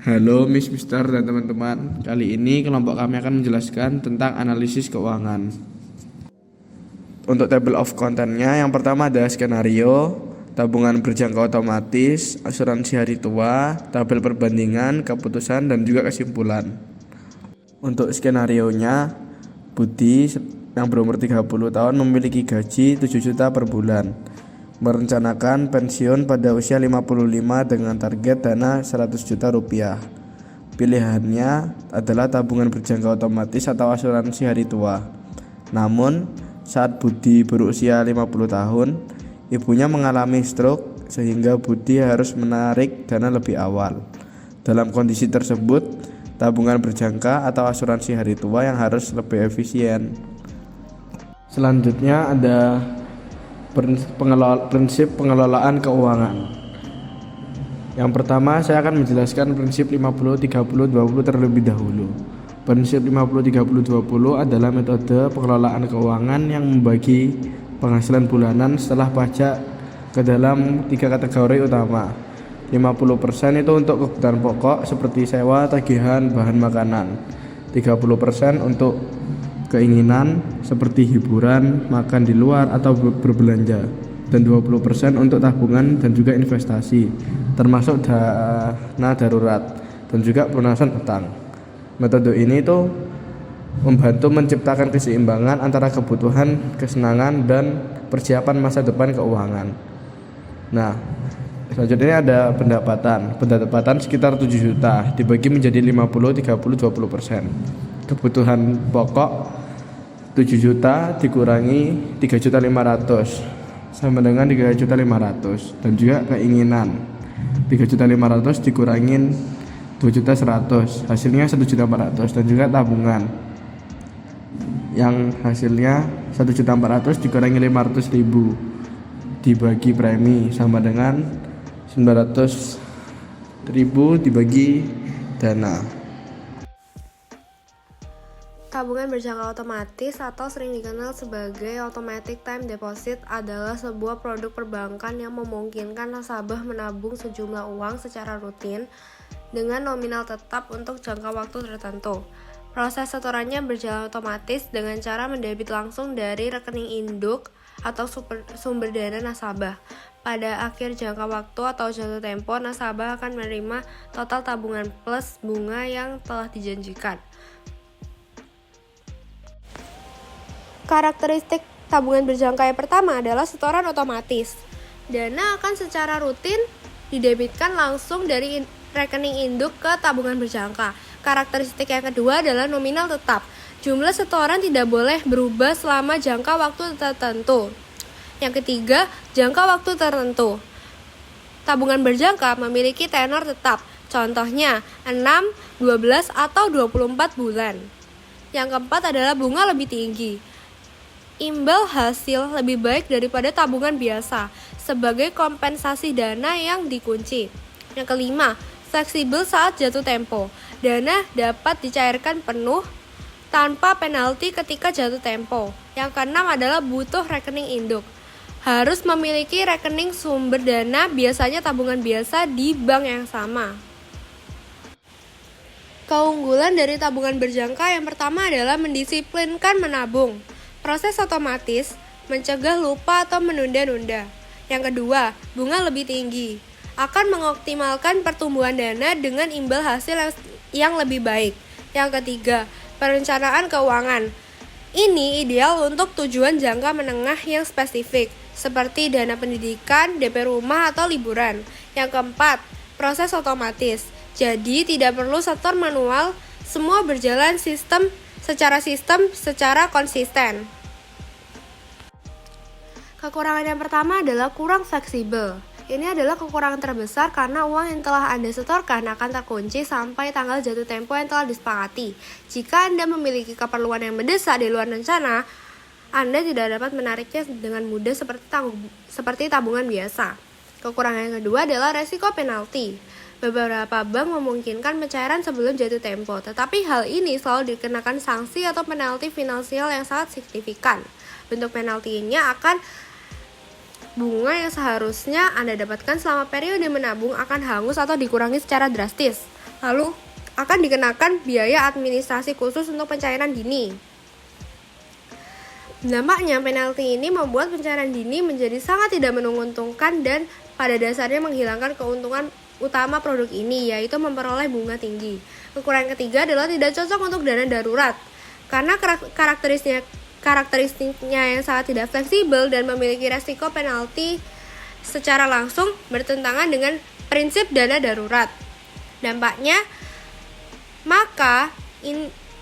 Halo Miss Mister dan teman-teman. Kali ini kelompok kami akan menjelaskan tentang analisis keuangan. Untuk table of content-nya, yang pertama ada skenario, tabungan berjangka otomatis, asuransi hari tua, tabel perbandingan, keputusan, dan juga kesimpulan. Untuk skenario-nya, Budi yang berumur 30 tahun memiliki gaji 7 juta per bulan, merencanakan pensiun pada usia 55 dengan target dana 100 juta rupiah. Pilihannya adalah tabungan berjangka otomatis atau asuransi hari tua. Namun, saat Budi berusia 50 tahun, ibunya mengalami stroke sehingga Budi harus menarik dana lebih awal. Dalam kondisi tersebut, tabungan berjangka atau asuransi hari tua yang harus lebih efisien. Selanjutnya ada prinsip pengelolaan keuangan. Yang pertama, saya akan menjelaskan prinsip 50-30-20 terlebih dahulu. Prinsip 50-30-20 adalah metode pengelolaan keuangan yang membagi penghasilan bulanan setelah pajak ke dalam 3 kategori utama. 50% itu untuk kebutuhan pokok seperti sewa, tagihan, bahan makanan. 30% untuk keinginan seperti hiburan, makan di luar atau berbelanja, dan 20% untuk tabungan dan juga investasi termasuk dana darurat dan juga pelunasan utang. Metode ini tuh membantu menciptakan keseimbangan antara kebutuhan, kesenangan, dan persiapan masa depan keuangan. Nah, selanjutnya ada pendapatan sekitar 7 juta dibagi menjadi 50-30-20%. Kebutuhan pokok 7 juta dikurangi 3.500.000 sama dengan 3.500.000, dan juga keinginan 3.500.000 dikurangin 2.100.000 hasilnya 1.400.000, dan juga tabungan yang hasilnya 1.400.000 dikurangi 500.000 dibagi premi sama dengan 900.000 dibagi dana. Tabungan berjangka otomatis atau sering dikenal sebagai automatic time deposit adalah sebuah produk perbankan yang memungkinkan nasabah menabung sejumlah uang secara rutin dengan nominal tetap untuk jangka waktu tertentu. Proses setorannya berjalan otomatis dengan cara mendebit langsung dari rekening induk atau sumber dana nasabah. Pada akhir jangka waktu atau jatuh tempo, nasabah akan menerima total tabungan plus bunga yang telah dijanjikan. Karakteristik tabungan berjangka yang pertama adalah setoran otomatis. Dana akan secara rutin didebitkan langsung dari rekening induk ke tabungan berjangka. Karakteristik yang kedua adalah nominal tetap. Jumlah setoran tidak boleh berubah selama jangka waktu tertentu. Yang ketiga, jangka waktu tertentu. Tabungan berjangka memiliki tenor tetap. Contohnya 6, 12, atau 24 bulan. Yang keempat adalah bunga lebih tinggi. Imbal hasil lebih baik daripada tabungan biasa sebagai kompensasi dana yang dikunci. Yang kelima, fleksibel saat jatuh tempo. Dana dapat dicairkan penuh tanpa penalti ketika jatuh tempo. Yang keenam adalah butuh rekening induk. Harus memiliki rekening sumber dana, biasanya tabungan biasa di bank yang sama. Keunggulan dari tabungan berjangka yang pertama adalah mendisiplinkan menabung. Proses otomatis mencegah lupa atau menunda-nunda. Yang kedua, bunga lebih tinggi. Akan mengoptimalkan pertumbuhan dana dengan imbal hasil yang lebih baik. Yang ketiga, perencanaan keuangan. Ini ideal untuk tujuan jangka menengah yang spesifik, seperti dana pendidikan, DP rumah, atau liburan. Yang keempat, proses otomatis. Jadi tidak perlu setor manual, semua berjalan secara konsisten. Kekurangan yang pertama adalah kurang fleksibel. Ini adalah kekurangan terbesar karena uang yang telah Anda setorkan akan terkunci sampai tanggal jatuh tempo yang telah disepakati. Jika Anda memiliki keperluan yang mendesak di luar rencana, Anda tidak dapat menariknya dengan mudah seperti tabungan biasa. Kekurangan yang kedua adalah resiko penalti. Beberapa bank memungkinkan pencairan sebelum jatuh tempo, tetapi hal ini selalu dikenakan sanksi atau penalti finansial yang sangat signifikan. Bentuk penaltinya akan bunga yang seharusnya Anda dapatkan selama periode menabung akan hangus atau dikurangi secara drastis. Lalu akan dikenakan biaya administrasi khusus untuk pencairan dini. Dampaknya, penalti ini membuat pencairan dini menjadi sangat tidak menguntungkan dan pada dasarnya menghilangkan keuntungan utama produk ini, yaitu memperoleh bunga tinggi. Kekurangan ketiga adalah tidak cocok untuk dana darurat, karena karakteristiknya yang sangat tidak fleksibel dan memiliki resiko penalti secara langsung bertentangan dengan prinsip dana darurat. Dampaknya,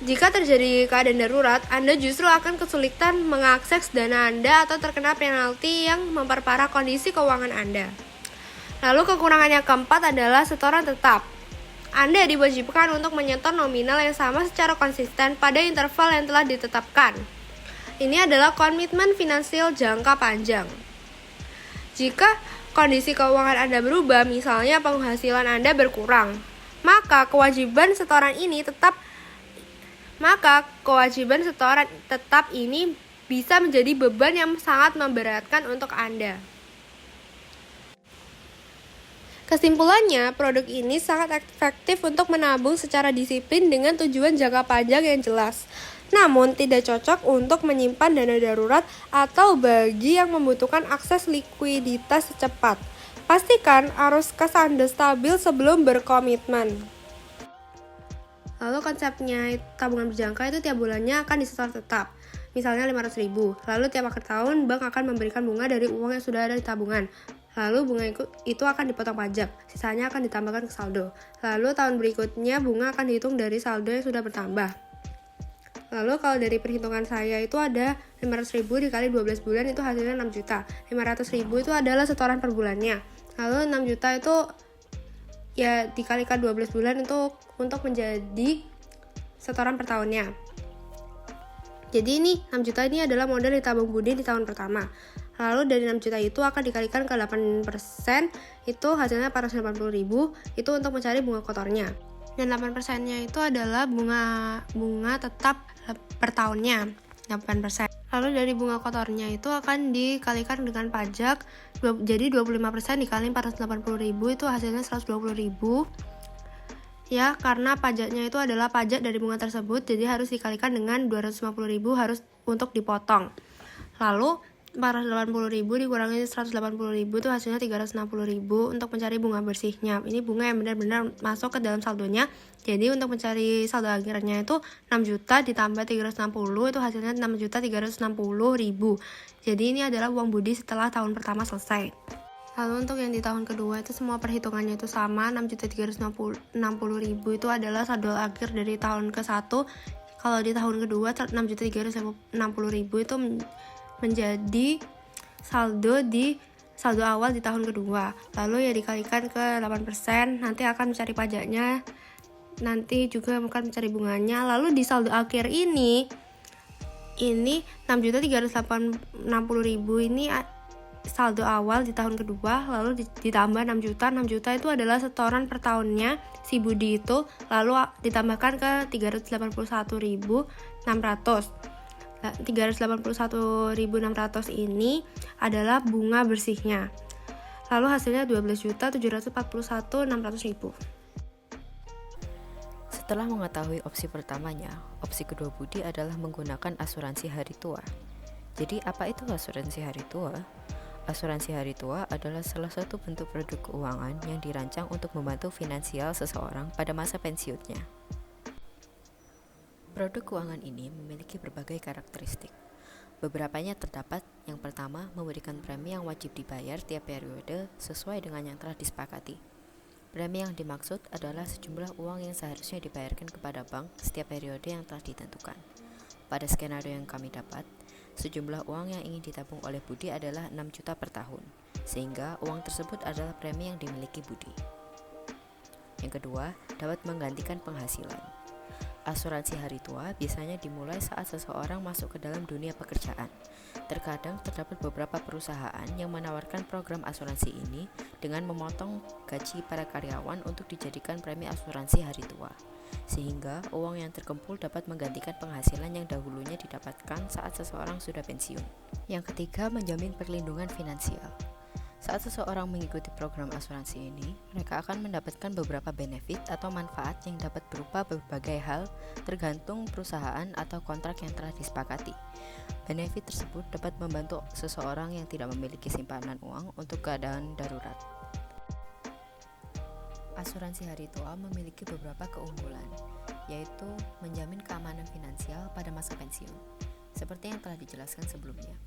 jika terjadi keadaan darurat, Anda justru akan kesulitan mengakses dana Anda atau terkena penalti yang memperparah kondisi keuangan Anda. Lalu kekurangannya keempat adalah setoran tetap. Anda diwajibkan untuk menyetor nominal yang sama secara konsisten pada interval yang telah ditetapkan. Ini adalah komitmen finansial jangka panjang. Jika kondisi keuangan Anda berubah, misalnya penghasilan Anda berkurang, maka kewajiban setoran tetap ini bisa menjadi beban yang sangat memberatkan untuk Anda. Kesimpulannya, produk ini sangat efektif untuk menabung secara disiplin dengan tujuan jangka panjang yang jelas. Namun, tidak cocok untuk menyimpan dana darurat atau bagi yang membutuhkan akses likuiditas secepat. Pastikan arus kas Anda stabil sebelum berkomitmen. Lalu konsepnya tabungan berjangka itu tiap bulannya akan disetor tetap, misalnya 500.000. Lalu tiap akhir tahun bank akan memberikan bunga dari uang yang sudah ada di tabungan. Lalu bunga itu akan dipotong pajak, sisanya akan ditambahkan ke saldo. Lalu tahun berikutnya bunga akan dihitung dari saldo yang sudah bertambah. Lalu kalau dari perhitungan saya itu ada 500.000 dikali 12 bulan itu hasilnya 6 juta. 500.000 itu adalah setoran per bulannya. Lalu 6 juta itu ya dikalikan 12 bulan untuk menjadi setoran per tahunnya. Jadi ini 6 juta ini adalah modal ditabung budi di tahun pertama. Lalu dari 6 juta itu akan dikalikan ke 8%, itu hasilnya 480.000, itu untuk mencari bunga kotornya. Dan 8%-nya itu adalah bunga tetap per tahunnya, 8%. Lalu dari bunga kotornya itu akan dikalikan dengan pajak, jadi 25% dikali 480.000 itu hasilnya 120.000. Ya, karena pajaknya itu adalah pajak dari bunga tersebut, jadi harus dikalikan dengan 250.000 harus untuk dipotong. Lalu 480.000 dikurangi 180.000 itu hasilnya 360.000 untuk mencari bunga bersihnya. Ini bunga yang benar-benar masuk ke dalam saldonya. Jadi untuk mencari saldo akhirnya itu 6 juta ditambah 360 itu hasilnya 6.360.000. Jadi ini adalah uang budi setelah tahun pertama selesai. Lalu untuk yang di tahun kedua itu semua perhitungannya itu sama, 6.360.000 itu adalah saldo akhir dari tahun ke-1. Kalau di tahun kedua 6.360.000 itu menjadi saldo awal di tahun kedua. Lalu ya dikalikan ke 8%, nanti akan mencari pajaknya, nanti juga akan mencari bunganya. Lalu di saldo akhir ini 6.360.000 ini saldo awal di tahun kedua, lalu ditambah 6 juta. 6 juta itu adalah setoran per tahunnya si budi itu, lalu ditambahkan ke 381.600. 381.600 ini adalah bunga bersihnya. Lalu hasilnya 12.741.600.000. Setelah mengetahui opsi pertamanya, opsi kedua budi adalah menggunakan asuransi hari tua. Jadi apa itu asuransi hari tua? Asuransi hari tua adalah salah satu bentuk produk keuangan yang dirancang untuk membantu finansial seseorang pada masa pensiunnya. Produk keuangan ini memiliki berbagai karakteristik. Beberapanya terdapat, yang pertama, memberikan premi yang wajib dibayar tiap periode sesuai dengan yang telah disepakati. Premi yang dimaksud adalah sejumlah uang yang seharusnya dibayarkan kepada bank setiap periode yang telah ditentukan. Pada skenario yang kami dapat, sejumlah uang yang ingin ditabung oleh budi adalah 6 juta per tahun, sehingga uang tersebut adalah premi yang dimiliki budi. Yang kedua, dapat menggantikan penghasilan. Asuransi hari tua biasanya dimulai saat seseorang masuk ke dalam dunia pekerjaan. Terkadang terdapat beberapa perusahaan yang menawarkan program asuransi ini dengan memotong gaji para karyawan untuk dijadikan premi asuransi hari tua, sehingga uang yang terkumpul dapat menggantikan penghasilan yang dahulunya didapatkan saat seseorang sudah pensiun. Yang ketiga, menjamin perlindungan finansial. Saat seseorang mengikuti program asuransi ini, mereka akan mendapatkan beberapa benefit atau manfaat yang dapat berupa berbagai hal tergantung perusahaan atau kontrak yang telah disepakati. Benefit tersebut dapat membantu seseorang yang tidak memiliki simpanan uang untuk keadaan darurat. Asuransi hari tua memiliki beberapa keunggulan, yaitu menjamin keamanan finansial pada masa pensiun, seperti yang telah dijelaskan sebelumnya.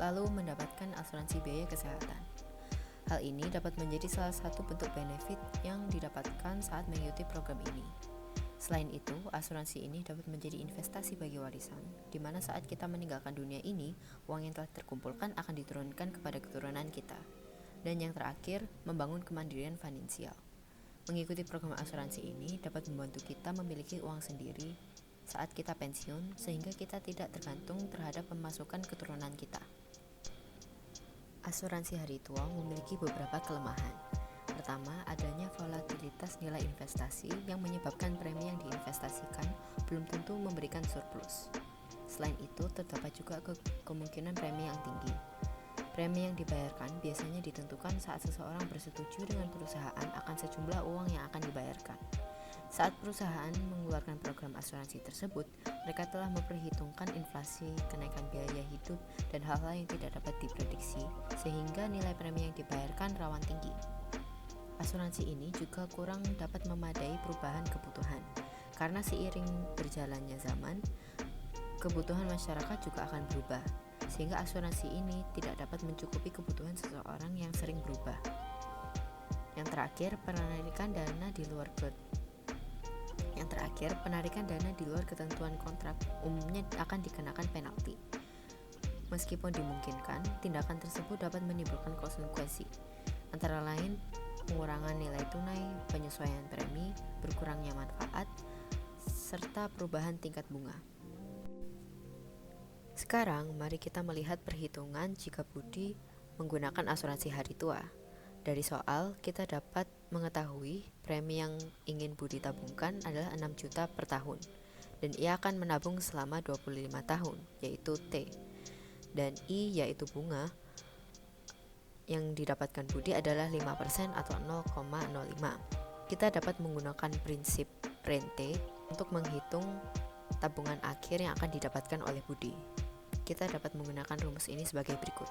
Lalu mendapatkan asuransi biaya kesehatan. Hal ini dapat menjadi salah satu bentuk benefit yang didapatkan saat mengikuti program ini. Selain itu, asuransi ini dapat menjadi investasi bagi warisan, di mana saat kita meninggalkan dunia ini, uang yang telah terkumpulkan akan diturunkan kepada keturunan kita. Dan yang terakhir, membangun kemandirian finansial. Mengikuti program asuransi ini dapat membantu kita memiliki uang sendiri saat kita pensiun, sehingga kita tidak tergantung terhadap pemasukan keturunan kita. Asuransi hari tua memiliki beberapa kelemahan. Pertama, adanya volatilitas nilai investasi yang menyebabkan premi yang diinvestasikan belum tentu memberikan surplus. Selain itu, terdapat juga kemungkinan premi yang tinggi. Premi yang dibayarkan biasanya ditentukan saat seseorang bersetuju dengan perusahaan akan sejumlah uang yang akan dibayarkan. Saat perusahaan mengeluarkan program asuransi tersebut, mereka telah memperhitungkan inflasi, kenaikan biaya hidup, dan hal-hal yang tidak dapat diprediksi, sehingga nilai premi yang dibayarkan rawan tinggi. Asuransi ini juga kurang dapat memadai perubahan kebutuhan, karena seiring berjalannya zaman, kebutuhan masyarakat juga akan berubah, sehingga asuransi ini tidak dapat mencukupi kebutuhan seseorang yang sering berubah. Yang terakhir, penarikan dana di luar ketentuan kontrak umumnya akan dikenakan penalti. Meskipun dimungkinkan, tindakan tersebut dapat menimbulkan konsekuensi, antara lain pengurangan nilai tunai, penyesuaian premi, berkurangnya manfaat, serta perubahan tingkat bunga. Sekarang, mari kita melihat perhitungan jika Budi menggunakan asuransi hari tua. Dari soal, kita dapat mengetahui premi yang ingin Budi tabungkan adalah 6 juta per tahun, dan ia akan menabung selama 25 tahun, yaitu T. Dan I, yaitu bunga, yang didapatkan Budi adalah 5% atau 0,05. Kita dapat menggunakan prinsip rente untuk menghitung tabungan akhir yang akan didapatkan oleh Budi. Kita dapat menggunakan rumus ini sebagai berikut.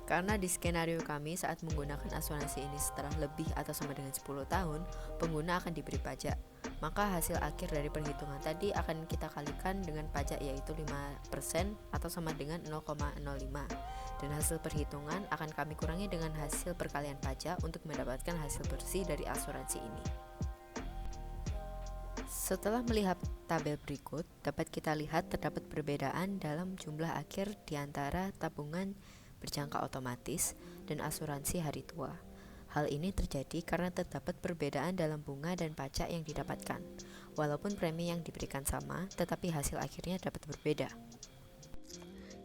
Karena di skenario kami saat menggunakan asuransi ini setelah lebih atau sama dengan 10 tahun, pengguna akan diberi pajak. Maka hasil akhir dari perhitungan tadi akan kita kalikan dengan pajak, yaitu 5% atau sama dengan 0,05. Dan hasil perhitungan akan kami kurangi dengan hasil perkalian pajak untuk mendapatkan hasil bersih dari asuransi ini. Setelah melihat tabel berikut, dapat kita lihat terdapat perbedaan dalam jumlah akhir di antara tabungan berjangka otomatis dan asuransi hari tua. Hal ini terjadi karena terdapat perbedaan dalam bunga dan pajak yang didapatkan. Walaupun premi yang diberikan sama, tetapi hasil akhirnya dapat berbeda.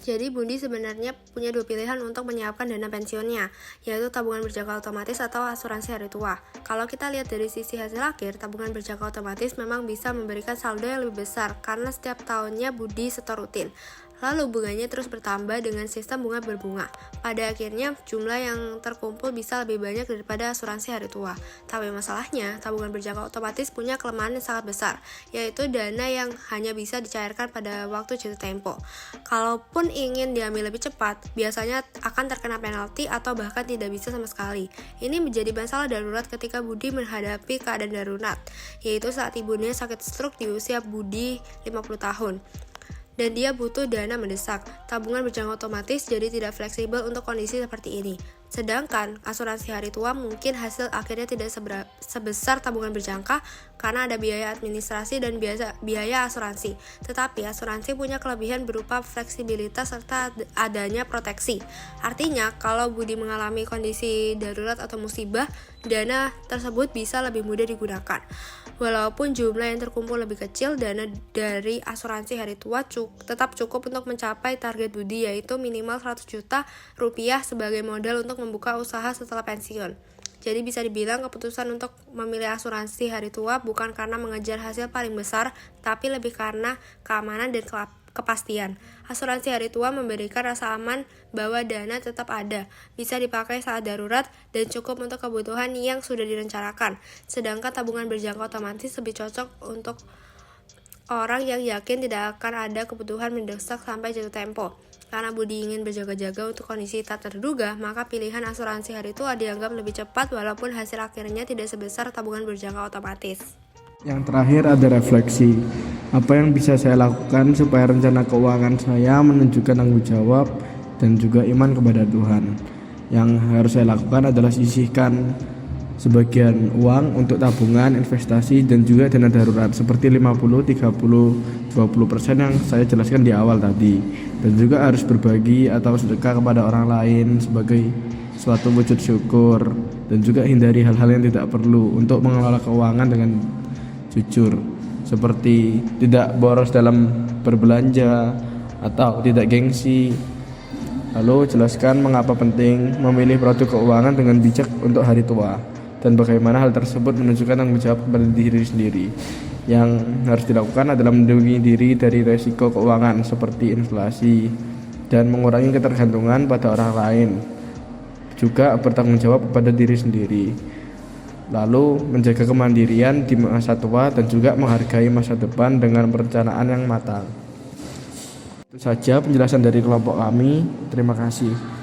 Jadi Budi sebenarnya punya dua pilihan untuk menyiapkan dana pensiunnya, yaitu tabungan berjangka otomatis atau asuransi hari tua. Kalau kita lihat dari sisi hasil akhir, tabungan berjangka otomatis memang bisa memberikan saldo yang lebih besar karena setiap tahunnya Budi setor rutin. Lalu bunganya terus bertambah dengan sistem bunga berbunga. Pada akhirnya jumlah yang terkumpul bisa lebih banyak daripada asuransi hari tua. Tapi masalahnya, tabungan berjangka otomatis punya kelemahan yang sangat besar, yaitu dana yang hanya bisa dicairkan pada waktu jatuh tempo. Kalaupun ingin diambil lebih cepat, biasanya akan terkena penalti atau bahkan tidak bisa sama sekali. Ini menjadi masalah darurat ketika Budi menghadapi keadaan darurat, yaitu saat ibunya sakit stroke di usia Budi 50 tahun. Dan dia butuh dana mendesak. Tabungan berjangka otomatis jadi tidak fleksibel untuk kondisi seperti ini. Sedangkan asuransi hari tua mungkin hasil akhirnya tidak sebesar tabungan berjangka karena ada biaya administrasi dan biaya asuransi. Tetapi asuransi punya kelebihan berupa fleksibilitas serta adanya proteksi. Artinya, kalau Budi mengalami kondisi darurat atau musibah, dana tersebut bisa lebih mudah digunakan. Walaupun jumlah yang terkumpul lebih kecil, dana dari asuransi hari tua tetap cukup untuk mencapai target Budi, yaitu minimal 100 juta rupiah sebagai modal untuk membuka usaha setelah pensiun. Jadi bisa dibilang keputusan untuk memilih asuransi hari tua bukan karena mengejar hasil paling besar, tapi lebih karena keamanan dan kepastian. Asuransi hari tua memberikan rasa aman bahwa dana tetap ada, bisa dipakai saat darurat, dan cukup untuk kebutuhan yang sudah direncanakan. Sedangkan tabungan berjangka otomatis lebih cocok untuk orang yang yakin tidak akan ada kebutuhan mendesak sampai jatuh tempo. Karena Budi ingin berjaga-jaga untuk kondisi tak terduga, maka pilihan asuransi hari tua dianggap lebih cepat walaupun hasil akhirnya tidak sebesar tabungan berjangka otomatis. Yang terakhir ada refleksi. Apa yang bisa saya lakukan supaya rencana keuangan saya menunjukkan tanggung jawab dan juga iman kepada Tuhan. Yang harus saya lakukan adalah sisihkan sebagian uang untuk tabungan, investasi, dan juga dana darurat seperti 50, 30, 20% yang saya jelaskan di awal tadi. Dan juga harus berbagi atau sedekah kepada orang lain sebagai suatu wujud syukur, dan juga hindari hal-hal yang tidak perlu untuk mengelola keuangan dengan jujur, seperti tidak boros dalam berbelanja atau tidak gengsi. Lalu jelaskan mengapa penting memilih produk keuangan dengan bijak untuk hari tua, dan bagaimana hal tersebut menunjukkan tanggung jawab kepada diri sendiri. Yang harus dilakukan adalah melindungi diri dari resiko keuangan seperti inflasi dan mengurangi ketergantungan pada orang lain. Juga bertanggung jawab kepada diri sendiri. Lalu menjaga kemandirian di masa tua dan juga menghargai masa depan dengan perencanaan yang matang. Itu saja penjelasan dari kelompok kami. Terima kasih.